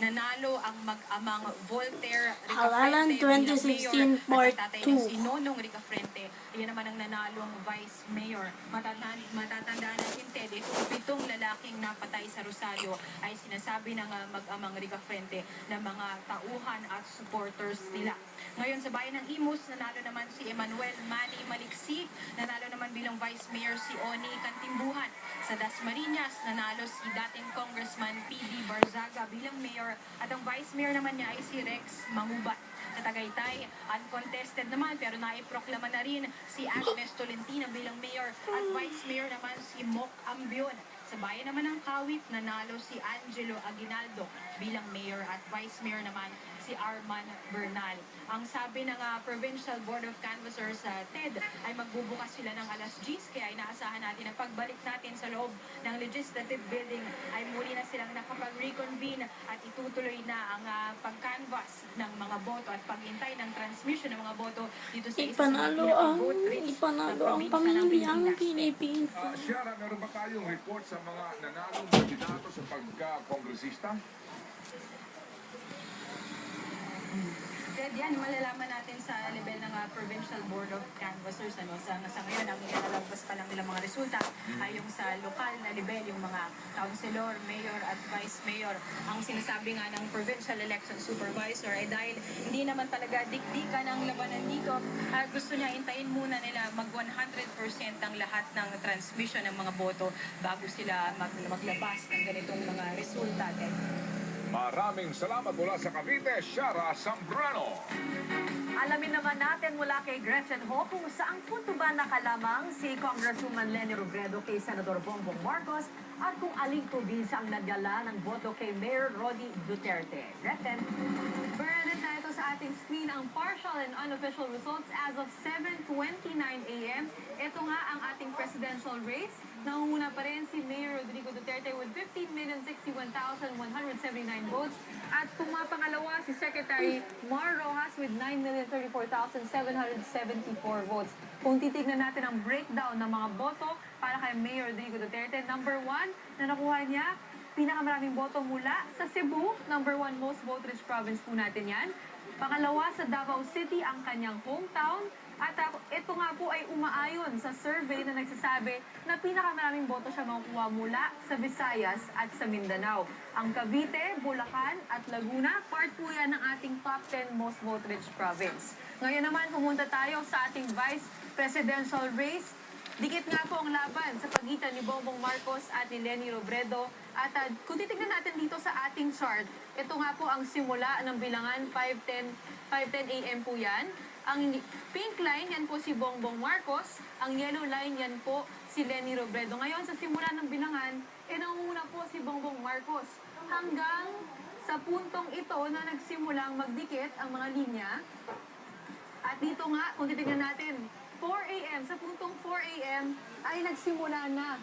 nanalo ang mag-amang Voltaire Halalan Ricafrente 2016 Part tatay 2. si Nonong Ricafrente. Iyan naman ang nanalong Vice Mayor. Matatandaan natin, Ted, itong 7 lalaking napatay sa Rosario ay sinasabi ng mag-amang Ricafrente na mga tauhan at supporters nila. Ngayon sa bayan ng Imus, nanalo naman si Emmanuel Manny Maliksi, nanalo naman bilang Vice Mayor si Oni Cantimbuhan. Sa Dasmariñas, nanalo si dating Congressman P.D. Barzaga bilang Mayor at ang Vice Mayor naman niya ay si Rex Mangubat. Sa Tagaytay, uncontested naman pero naiproklama na rin si Agnes Tolentino bilang Mayor at Vice Mayor naman si Moc Ambion. Sa bayan naman ng Kawit, nanalo si Angelo Aguinaldo bilang Mayor at Vice Mayor naman si Arman Bernal. Ang sabi ng Provincial Board of Canvassers TED ay magbubukas sila ng alas 10 kaya inaasahan natin na pagbalik natin sa loob ng Legislative Building ay muli na silang nakapag-reconvene at itutuloy na ang pag-canvass ng mga boto at paghintay ng transmission ng mga boto dito sa isa sa mga vote rates ang pamilyang Pilipino. Shara, meron ba tayong report sa mga nanalong kandidato sa pagka-kongresista? Ted, yan, malalaman natin sa level ng Provincial Board of Canvassers. Sa ngayon, ang ilalabas pa lang nilang mga resulta ay yung sa lokal na level, yung mga councilor, mayor at vice mayor. Ang sinasabi nga ng Provincial Election Supervisor ay dahil hindi naman talaga dikdikan ang labanan dito, gusto niya intayin muna nila mag 100% ang lahat ng transmission ng mga boto bago sila maglabas ng ganitong mga resulta. Ted. Maraming salamat mula sa Cavite, Shara Zambrano. Alamin naman natin mula kay Gretchen Ho kung saang punto ba nakalamang si Congresswoman Leni Robredo kay Senador Bongbong Marcos at kung aling probinsya ang nagdala ng boto kay Mayor Rodi Duterte. Gretchen? Bernadette, na ito sa ating screen ang partial and unofficial results as of 7:29 a.m. Ito nga ang ating presidential race. Nangunguna pa rin si Mayor Rodrigo Duterte with 15,061,179 votes. At pumapangalawa si Secretary Mar Rojas with 9,034,774 votes. Kung titignan natin ang breakdown ng mga boto para kay Mayor Rodrigo Duterte, number 1 na nakuha niya, pinakamaraming boto mula sa Cebu, number 1 most vote-rich province po natin yan. Pangalawa sa Davao City, ang kanyang hometown. At ito nga po ay umaayon sa survey na nagsasabi na pinakamaraming boto siya makukuha mula sa Visayas at sa Mindanao. Ang Cavite, Bulacan at Laguna, part po yan ng ating top 10 most vote-rich province. Ngayon naman, pumunta tayo sa ating vice presidential race. Dikit nga po ang laban sa pagitan ni Bongbong Marcos at ni Leni Robredo. At kung titignan natin dito sa ating chart, ito nga po ang simula ng bilangan 5:10 a.m. po yan. Ang pink line, yan po si Bongbong Marcos. Ang yellow line, yan po si Leni Robredo. Ngayon, sa simula ng bilangan, nangunguna po si Bongbong Marcos. Hanggang sa puntong ito na nagsimulang magdikit ang mga linya. At dito nga, kung titignan natin, 4 a.m., sa puntong 4 a.m. ay nagsimula na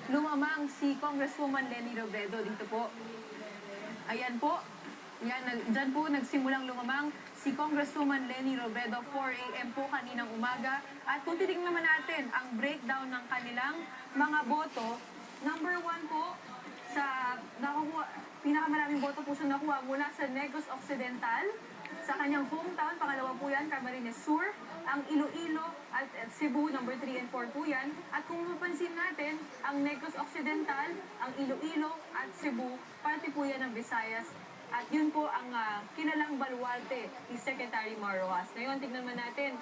lumamang si Congresswoman Leni Robredo. Dito po. Ayan po. Yan, dyan po nagsimulang lumamang si Congresswoman Leni Robredo, 4 a.m. po kaninang umaga. At kung titignan naman natin ang breakdown ng kanilang mga boto, number 1 po, sa pinakamaraming boto po siya nakuha mula sa Negros Occidental, sa kanyang hometown, pangalawa po yan, Camarines Sur, ang Iloilo at Cebu, number 3 and 4 po yan. At kung mapansin natin, ang Negros Occidental, ang Iloilo at Cebu, parte po yan ng Visayas. At yun po ang kinalang baluarte ni Secretary Mar Rojas. Ngayon, tignan man natin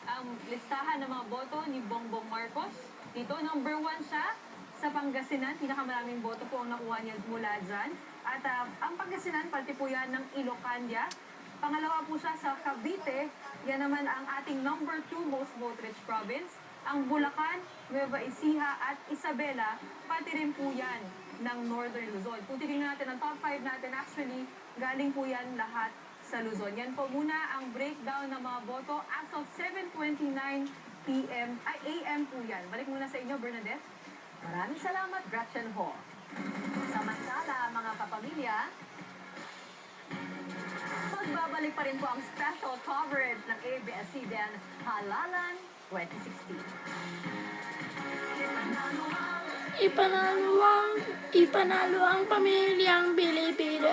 ang listahan ng mga boto ni Bongbong Marcos. Dito, number 1 siya sa Pangasinan. Pinakamaraming boto po ang nakuha niya mula dyan. At ang Pangasinan, parte po yan ng Ilocandia. Pangalawa po siya sa Cavite. Yan naman ang ating number 2 most vote-rich province. Ang Bulacan, Nueva Ecija at Isabela, pati rin po yan ng Northern Luzon. Kung titignan natin ang top 5 natin, actually, galing po yan lahat sa Luzon. Yan po muna ang breakdown ng mga boto as of 7:29 a.m. po yan. Balik muna sa inyo, Bernadette. Maraming salamat, Gretchen Ho. Samantala, mga kapamilya, magbabalik pa rin po ang special coverage ng ABS-CBN Halalan 2016. Ipanalo ang pamilyang Pilipino.